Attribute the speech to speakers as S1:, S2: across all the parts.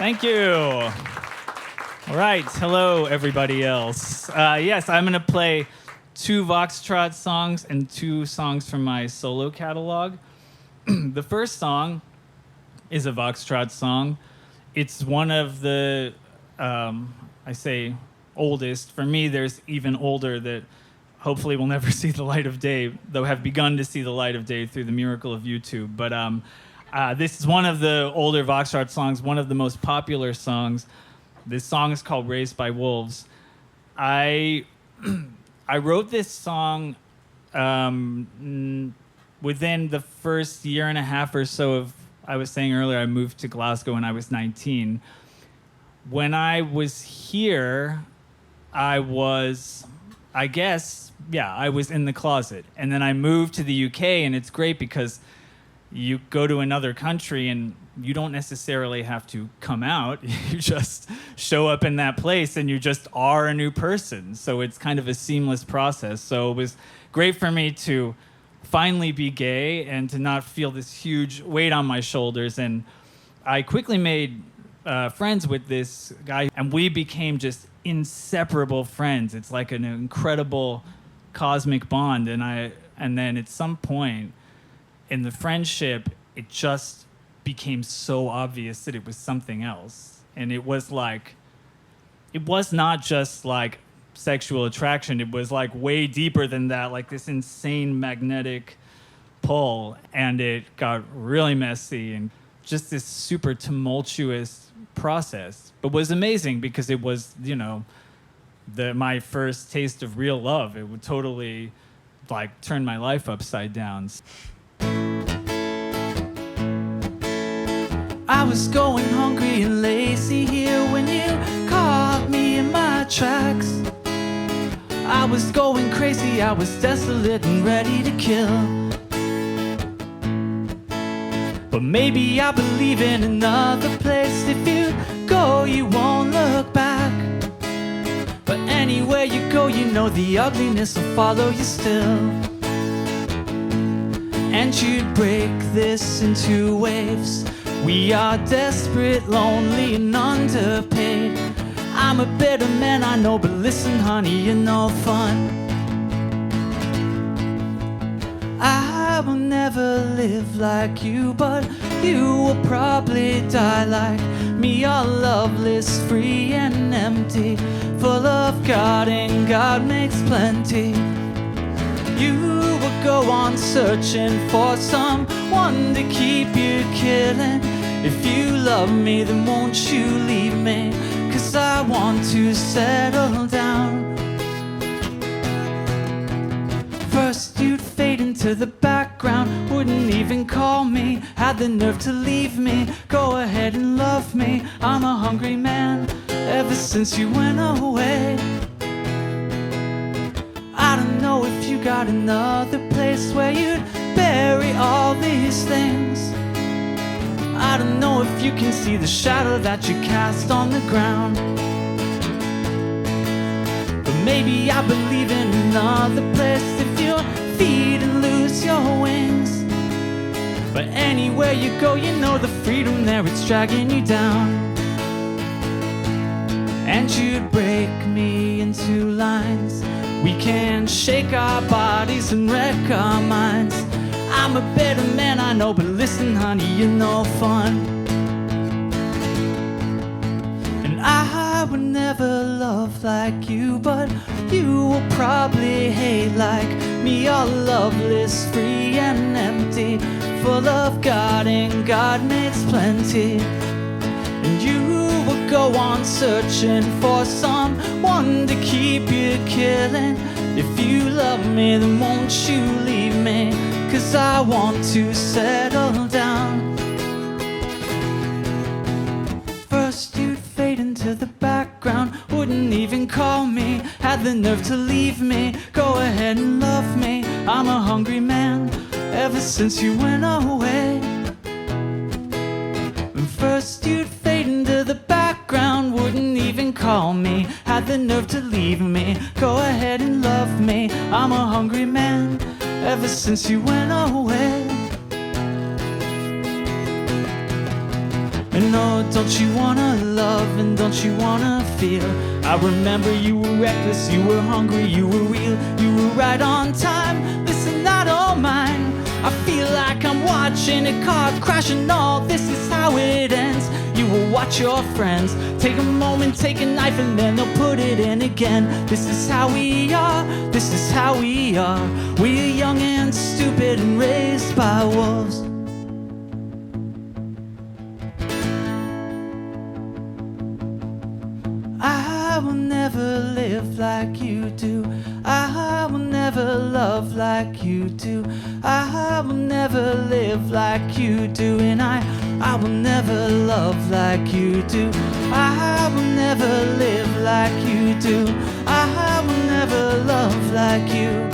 S1: Thank you. All right, hello everybody else. Yes, I'm gonna play 2 Voxtrot songs and 2 songs from my solo catalog. The first song is a Voxtrot song. It's one of the, I say oldest. For me, there's even older that hopefully will never see the light of day, though have begun to see the light of day through the miracle of YouTube. But this is one of the older Voxtrot songs, one of the most popular songs. This song is called Raised by Wolves. I wrote this song within the first year and a half or so of, I was saying earlier, I moved to Glasgow when I was 19. When I was here, I was in the closet. And then I moved to the UK, and it's great because you go to another country and you don't necessarily have to come out. You just show up in that place and you just are a new person. So it's kind of a seamless process. So it was great for me to finally be gay and to not feel this huge weight on my shoulders. And I quickly made friends with this guy, and we became just inseparable friends. It's like an incredible cosmic bond. And then at some point in the friendship, it just became so obvious that it was something else. And it was not just like sexual attraction. It was like way deeper than that, like this insane magnetic pull. And it got really messy and just this super tumultuous process. But was amazing because it was, my first taste of real love. It would totally like turn my life upside down.
S2: I was going hungry and lazy here when you caught me in my tracks. I was going crazy, I was desolate and ready to kill. But maybe I believe in another place. If you go, you won't look back. But anywhere you go, you know the ugliness will follow you still. And you'd break this into waves. We are desperate, lonely, and underpaid. I'm a bitter man, I know, but listen, honey, you're no fun. I will never live like you, but you will probably die like me, all loveless, free and empty, full of God, and God makes plenty. You will go on searching for someone to keep you killing. If you love me, then won't you leave me? 'Cause I want to settle down. First you'd fade into the background, wouldn't even call me, had the nerve to leave me. Go ahead and love me, I'm a hungry man, ever since you went away. I don't know if you got another place where you'd bury all these things. I don't know if you can see the shadow that you cast on the ground. But maybe I believe in another place if your feet and lose your wings. But anywhere you go, you know the freedom there, it's dragging you down. And you'd break me into lines. We can shake our bodies and wreck our minds. I'm a better man, I know, but listen, honey, you're no fun. And I would never love like you, but you will probably hate like me, all loveless, free and empty, full of God, and God makes plenty. And you will go on searching for someone to keep you killing. If you love me, then won't you leave me? 'Cause I want to settle down. First you'd fade into the background, wouldn't even call me, had the nerve to leave me. Go ahead and love me, I'm a hungry man, ever since you went away. First you'd fade into the background, wouldn't even call me, had the nerve to leave me. Go ahead and love me, I'm a hungry man, ever since you went away. And oh, don't you wanna love and don't you wanna feel? I remember you were reckless, you were hungry, you were real, you were right on time. Listen, I don't mind. I feel like I'm watching a car crash, and all this is how it ends. You will watch your friends take a moment, take a knife, and then they'll put it in again. This is how we are, this is how we are. We're young and stupid and raised by wolves. I will never live like you do. I will never love like you do. I will never live like you do. And I will never love like you do. I will never live like you do. I will never love like you.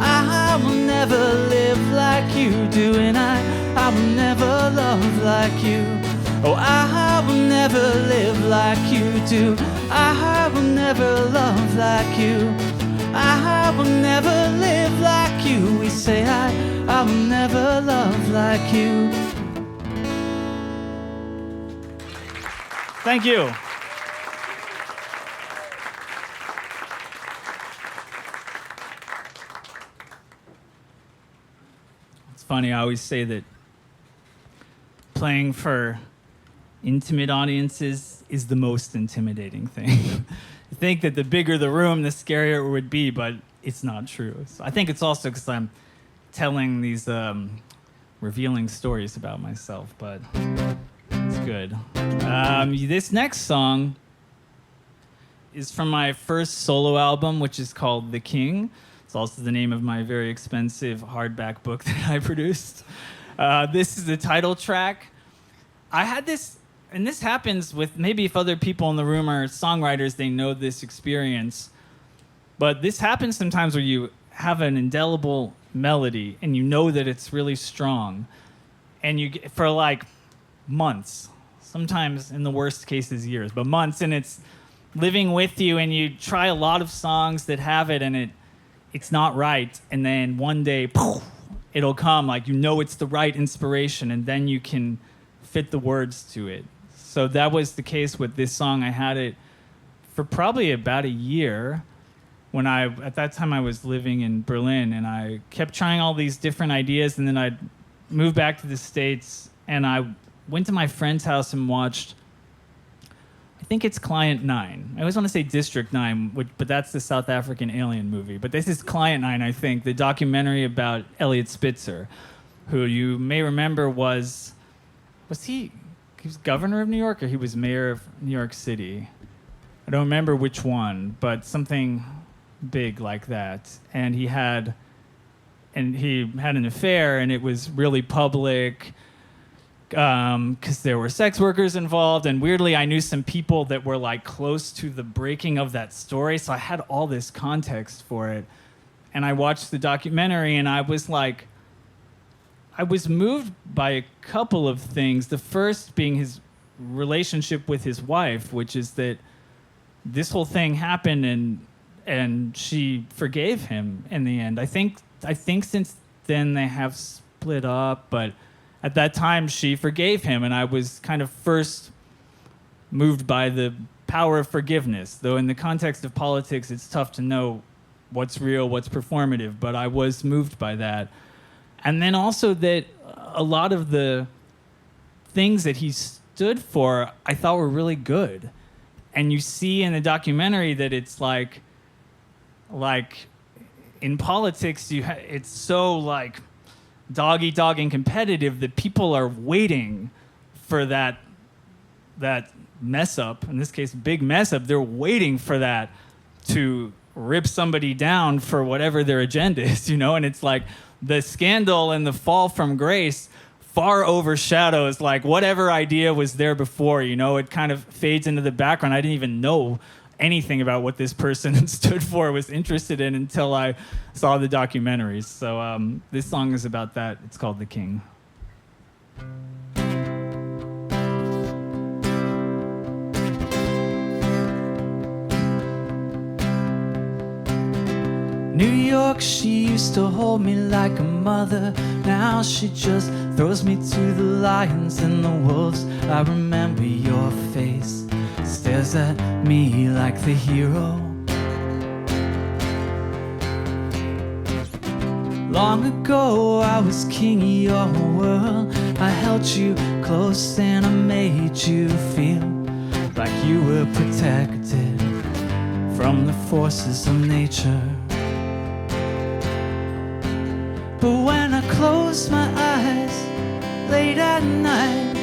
S2: I will never live like you do. And I will never love like you. Oh, I will never live like you do. I will never love like you. I will never live like you. We say I will never love like you.
S1: Thank you. It's funny, I always say that playing for intimate audiences is the most intimidating thing. You think that the bigger the room, the scarier it would be, but it's not true. So I think it's also because I'm telling these revealing stories about myself, but it's good. This next song is from my first solo album, which is called The King. It's also the name of my very expensive hardback book that I produced. This is the title track. I had this, and this happens with maybe if other people in the room are songwriters, they know this experience. But this happens sometimes where you have an indelible melody and you know that it's really strong. And you for like months, sometimes in the worst cases years, but months, and it's living with you, and you try a lot of songs that have it and it's not right. And then one day, poof, it'll come, like you know it's the right inspiration, and then you can fit the words to it. So that was the case with this song. I had it for probably about a year when at that time I was living in Berlin, and I kept trying all these different ideas, and then I'd moved back to the States, and I went to my friend's house and watched, I think it's Client 9. I always want to say District 9, but that's the South African alien movie. But this is Client 9, I think, the documentary about Elliot Spitzer, who you may remember was he was governor of New York, or he was mayor of New York City? I don't remember which one, but something big like that. And he had an affair, and it was really public because there were sex workers involved. And weirdly, I knew some people that were like close to the breaking of that story, so I had all this context for it. And I watched the documentary, and I was moved by a couple of things. The first being his relationship with his wife, which is that this whole thing happened, and she forgave him in the end. I think since then they have split up, but at that time she forgave him, and I was kind of first moved by the power of forgiveness. Though in the context of politics, it's tough to know what's real, what's performative, but I was moved by that. And then also that a lot of the things that he stood for, I thought were really good. And you see in the documentary that it's like in politics, it's so like dog-eat-dog and competitive that people are waiting for that mess up. In this case, big mess up. They're waiting for that to rip somebody down for whatever their agenda is, And it's like the scandal and the fall from grace far overshadows like whatever idea was there before. It kind of fades into the background. I didn't even know anything about what this person stood for, was interested in, until I saw the documentaries. So this song is about that. It's called The King.
S2: New York, she used to hold me like a mother. Now she just throws me to the lions and the wolves. I remember your face stares at me like the hero. Long ago I was king of your world. I held you close and I made you feel like you were protected from the forces of nature. But when I close my eyes late at night,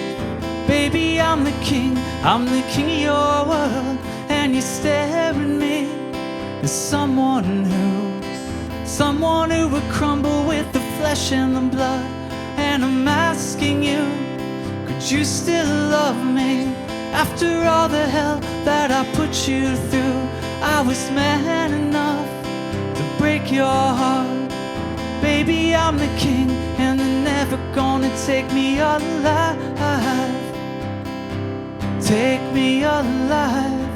S2: baby, I'm the king of your world. And you stare at me as someone who would crumble with the flesh and the blood. And I'm asking you, could you still love me after all the hell that I put you through? I was man enough to break your heart. Baby, I'm the king, and they're never gonna take me alive. Take me alive.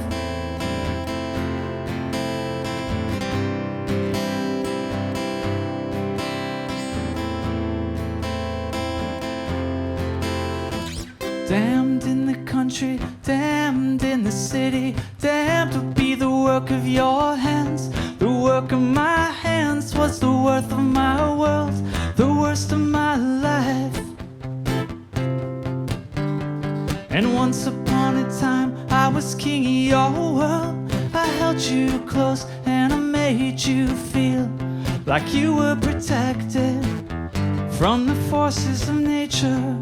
S2: Damned in the country, damned in the city, damned to be the work of your hands. The work of my hands was the worth of my world, the worst of my life. And once upon a time I was king of your world. I held you close and I made you feel like you were protected from the forces of nature.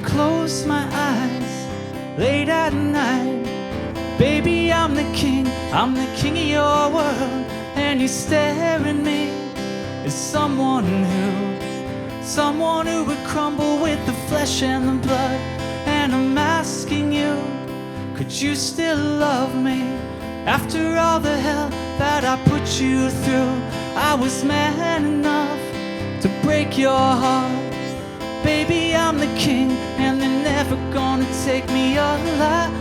S2: Close my eyes late at night, baby, I'm the king of your world. And you stare at me as someone who would crumble with the flesh and the blood. And I'm asking you, could you still love me after all the hell that I put you through? I was man enough to break your heart. Baby, I'm the king, and they're never gonna take me alive.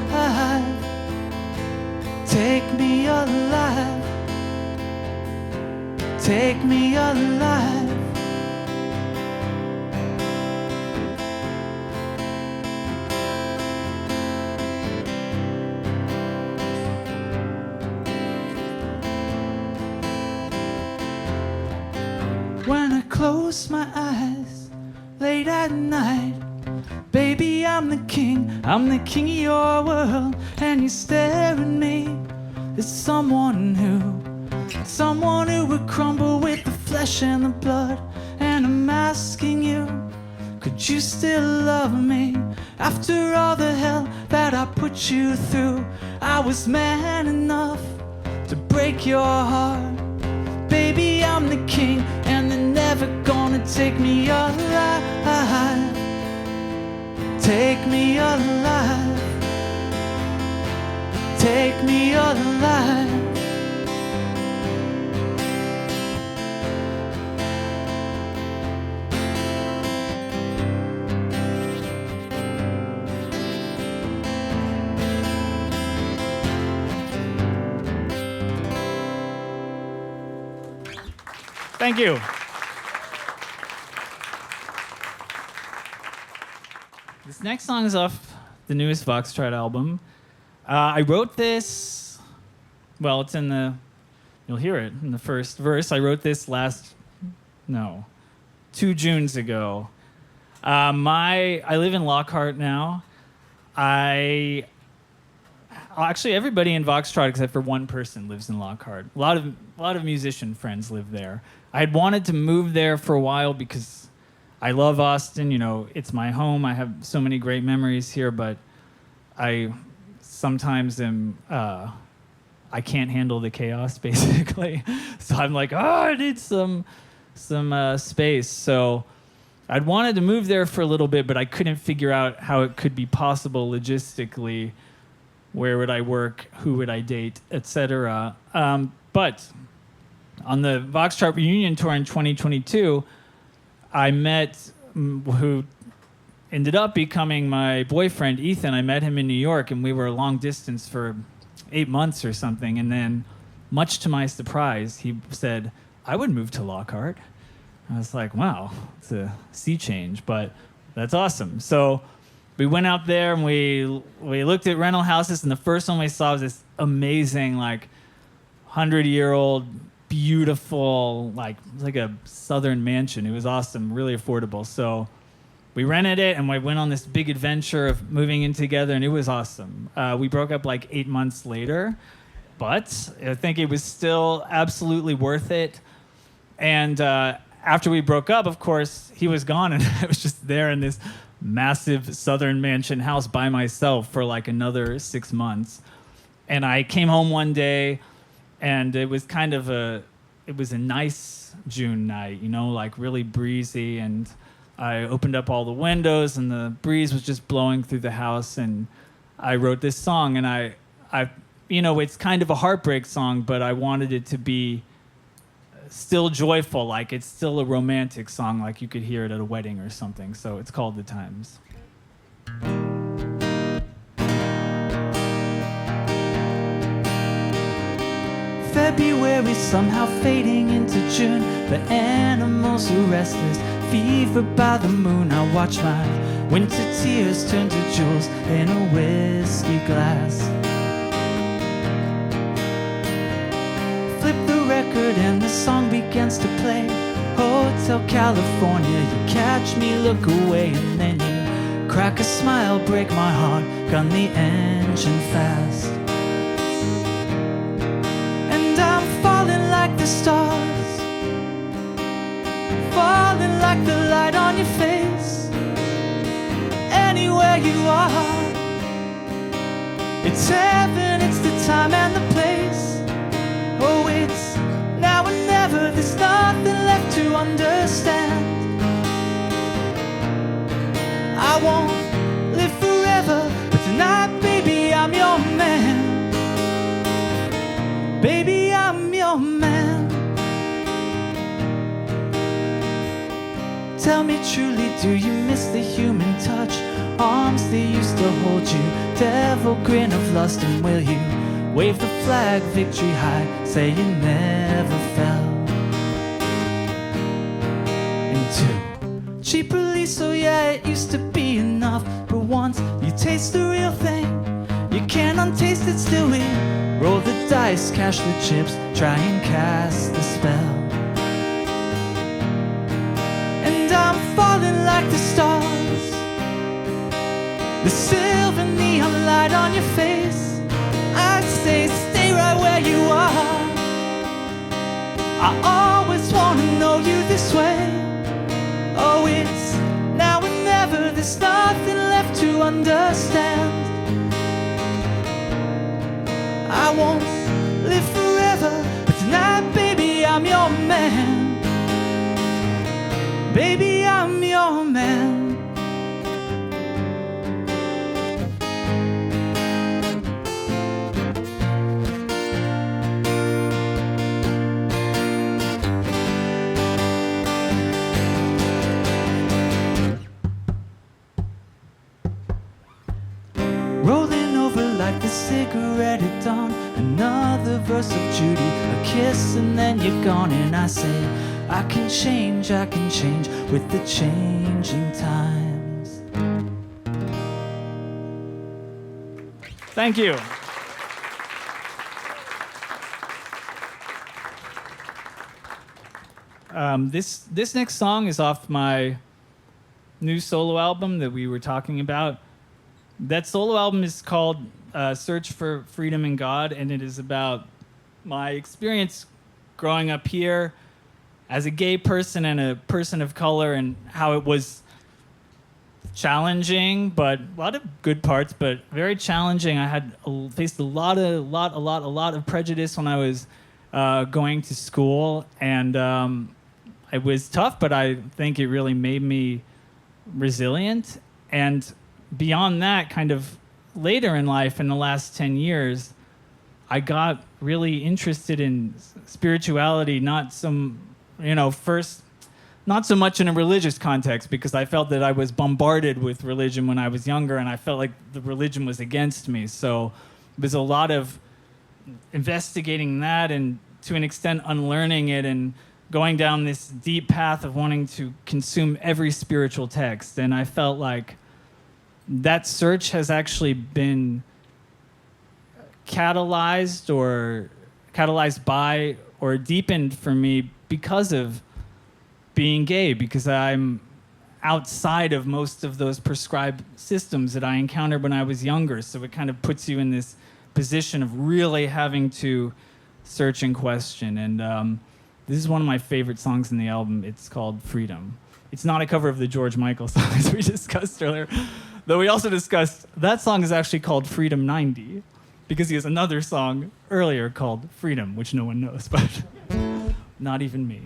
S2: Take me alive. Take me alive. When I close my eyes late at night, baby, I'm the king of your world. And you stare at me as someone who would crumble with the flesh and the blood. And I'm asking you, could you still love me after all the hell that I put you through? I was man enough to break your heart. Baby, I'm the king, and they're never gonna take me alive. Take me alive. Take me alive.
S1: Thank you. This next song is off the newest Voxtrot album. I wrote this, well, it's in the, you'll hear it in the first verse. I wrote this 2 Junes ago. I live in Lockhart now. Actually, everybody in Voxtrot except for one person lives in Lockhart. A lot of musician friends live there. I had wanted to move there for a while because I love Austin. You know, it's my home. I have so many great memories here, but I sometimes I can't handle the chaos, basically. So I'm like, I need some space. So I'd wanted to move there for a little bit, but I couldn't figure out how it could be possible logistically. Where would I work? Who would I date? Etc. But on the Voxtrot reunion tour in 2022, I met who ended up becoming my boyfriend, Ethan. I met him in New York, and we were long distance for 8 months or something. And then, much to my surprise, he said, I would move to Lockhart. I was like, wow, it's a sea change, but that's awesome. So we went out there and we looked at rental houses, and the first one we saw was this amazing, like, 100-year-old, beautiful, like a southern mansion. It was awesome, really affordable. So we rented it, and we went on this big adventure of moving in together, and it was awesome. We broke up like 8 months later, but I think it was still absolutely worth it. And after we broke up, of course, he was gone, and I was just there in this massive southern mansion house by myself for like another 6 months. And I came home one day, and it was it was a nice June night, you know, like really breezy. And I opened up all the windows, and the breeze was just blowing through the house. And I wrote this song, and I, you know, it's kind of a heartbreak song, but I wanted it to be still joyful, like it's still a romantic song, like you could hear it at a wedding or something. So it's called The Times.
S2: February somehow fading into June. The animals are restless, fevered by the moon. I watch my winter tears turn to jewels in a whiskey glass. Flip the record and the song begins to play. Hotel California, you catch me, look away, and then you crack a smile, break my heart, gun the engine fast. And I'm falling like the stars, falling like the light on your face. Anywhere you are, it's heaven, it's the time and the place. Oh, it's now or never, there's nothing left to understand. I won't live forever, but tonight, baby, I'm your man. Baby, I'm your man. Tell me truly, do you miss the human touch? Arms that used to hold you, devil grin of lust, and will you wave the flag, victory high, say you never fell into cheap release. Oh yeah, it used to be enough, but once you taste the real thing, you can't untaste it. Still we roll the dice, cash the chips, try and cast the spell. And I'm falling like the stars, the silver neon light on your face. I'd say stay right where you are. I always want to know you this way. Oh, it's now or never, there's nothing left to understand. I won't live forever, but tonight, baby, I'm your man. Baby, I'm your man. Rolling over like the cigarette at dawn. Another verse of Judy, a kiss and then you're gone. And I say, I can change with the changing times.
S1: Thank you. This next song is off my new solo album that we were talking about. That solo album is called Search for Freedom in God, and it is about my experience growing up here as a gay person and a person of color, and how it was challenging, but a lot of good parts, but very challenging. I had faced a lot of prejudice when I was going to school, and it was tough, but I think it really made me resilient. And beyond that, kind of later in life, in the last 10 years, I got really interested in spirituality, not so much in a religious context, because I felt that I was bombarded with religion when I was younger, and I felt like the religion was against me. So there's a lot of investigating that and to an extent unlearning it and going down this deep path of wanting to consume every spiritual text. And I felt like that search has actually been catalyzed by or deepened for me because of being gay, because I'm outside of most of those prescribed systems that I encountered when I was younger. So it kind of puts you in this position of really having to search and question. And this is one of my favorite songs in the album. It's called Freedom. It's not a cover of the George Michael song as we discussed earlier, though we also discussed that song is actually called Freedom 90 because he has another song earlier called Freedom, which no one knows, but not even me.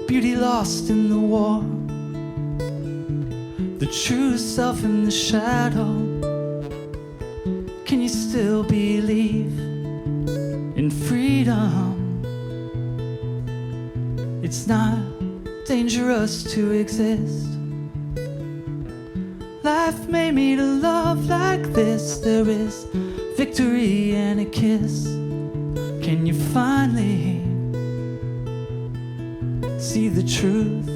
S2: Beauty lost in the war, the true self in the shadow. Can you still believe in freedom? It's not dangerous to exist. Life made me to love like this. There is victory and a kiss. Can you finally see the truth?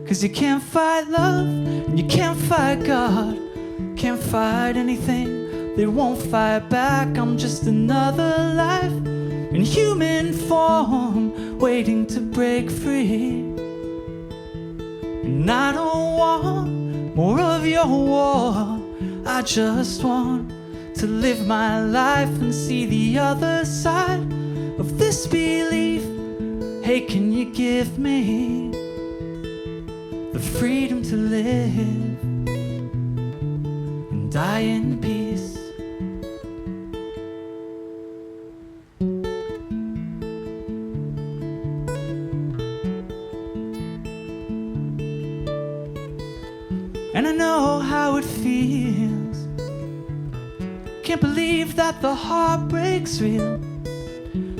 S2: 'Cause you can't fight love and you can't fight God. Can't fight anything, they won't fight back. I'm just another life in human form, waiting to break free. And I don't want more of your war. I just want to live my life and see the other side of this belief. Hey, can you give me the freedom to live and die in peace? And I know how it feels. Can't believe that the heartbreak's real.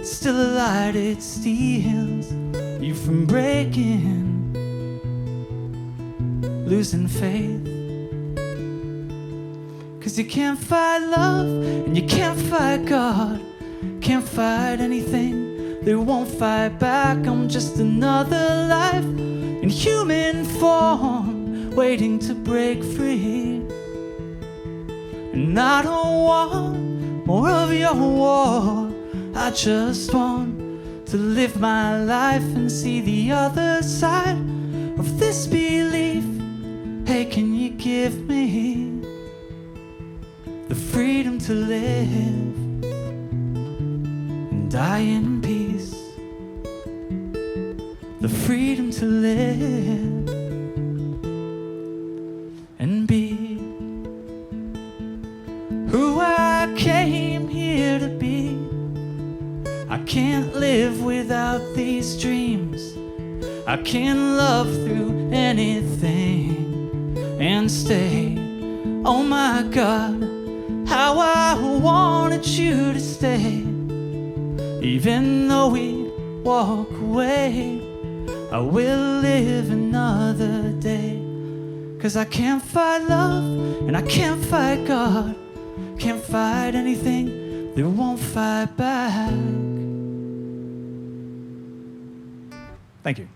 S2: Still a light it steals you from breaking, losing faith. 'Cause you can't fight love and you can't fight God. Can't fight anything, they won't fight back. I'm just another life in human form, waiting to break free. And I don't want more of your war. I just want to live my life and see the other side of this belief. Hey, can you give me the freedom to live and die in peace? The freedom to live and be who I came here to be. I can't live without these dreams. I can love through anything and stay. Oh my God, how I wanted you to stay. Even though we walk away, I will live another day. 'Cause I can't fight love and I can't fight God. Can't fight anything, they won't fight back.
S1: Thank you.